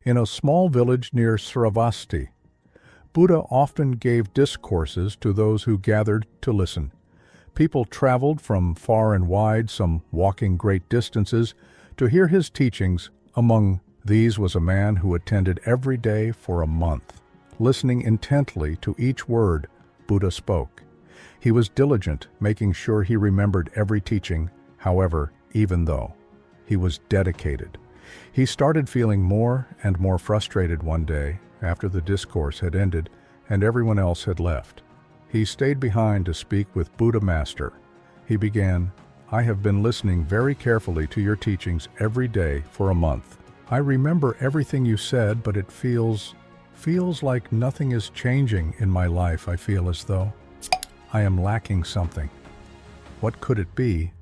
In a small village near Sravasti, Buddha often gave discourses to those who gathered to listen. People traveled from far and wide, some walking great distances, to hear his teachings. Among these was a man who attended every day for a month, listening intently to each word Buddha spoke. He was diligent, making sure he remembered every teaching. However, even though he was dedicated, he started feeling more and more frustrated one day after the discourse had ended and everyone else had left. He stayed behind to speak with Buddha Master. He began, "I have been listening very carefully to your teachings every day for a month. I remember everything you said, but it feels like nothing is changing in my life. I feel as though I am lacking something. What could it be?"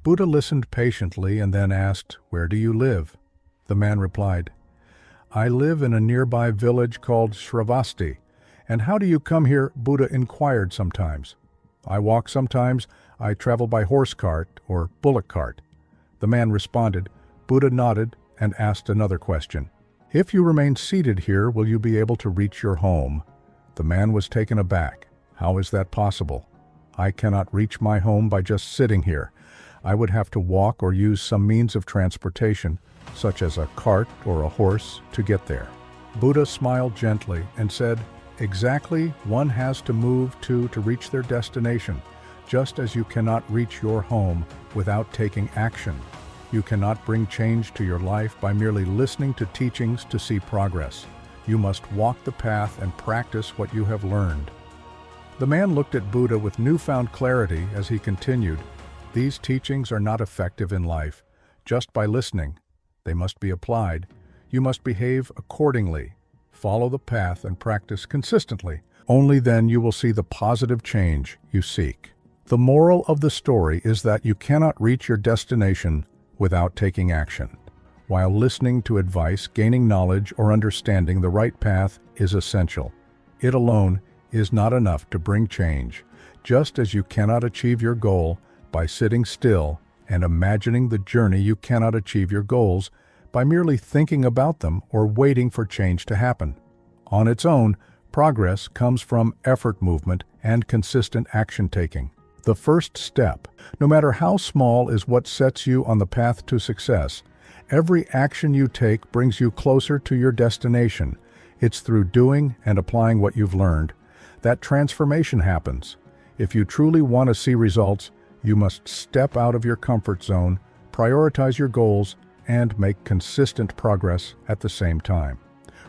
Buddha listened patiently and then asked, "Where do you live?" The man replied, "I live in a nearby village called Sravasti." "And how do you come here?" Buddha inquired. "Sometimes I walk, sometimes I travel by horse cart or bullock cart." The man responded. Buddha nodded and asked another question. "If you remain seated here, will you be able to reach your home?" The man was taken aback. "How is that possible? I cannot reach my home by just sitting here. I would have to walk or use some means of transportation, such as a cart or a horse, to get there." Buddha smiled gently and said, "Exactly, one has to move to reach their destination, just as you cannot reach your home without taking action. You cannot bring change to your life by merely listening to teachings to see progress. You must walk the path and practice what you have learned." The man looked at Buddha with newfound clarity as he continued, "These teachings are not effective in life just by listening. They must be applied. You must behave accordingly, follow the path and practice consistently. Only then you will see the positive change you seek." The moral of the story is that you cannot reach your destination without taking action. While listening to advice, gaining knowledge, or understanding the right path is essential, it alone is not enough to bring change. Just as you cannot achieve your goal by sitting still and imagining the journey, you cannot achieve your goals by merely thinking about them or waiting for change to happen. On its own, progress comes from effort, movement, and consistent action-taking. The first step, no matter how small, is what sets you on the path to success. Every action you take brings you closer to your destination. It's through doing and applying what you've learned that transformation happens. If you truly want to see results, you must step out of your comfort zone, prioritize your goals, and make consistent progress at the same time.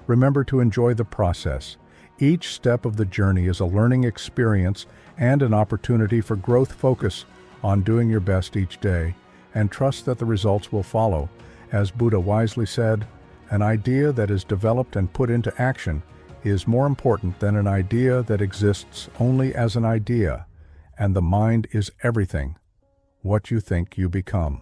Remember to enjoy the process. Each step of the journey is a learning experience and an opportunity for growth. Focus on doing your best each day and trust that the results will follow. As Buddha wisely said, an idea that is developed and put into action is more important than an idea that exists only as an idea, and the mind is everything. What you think, you become.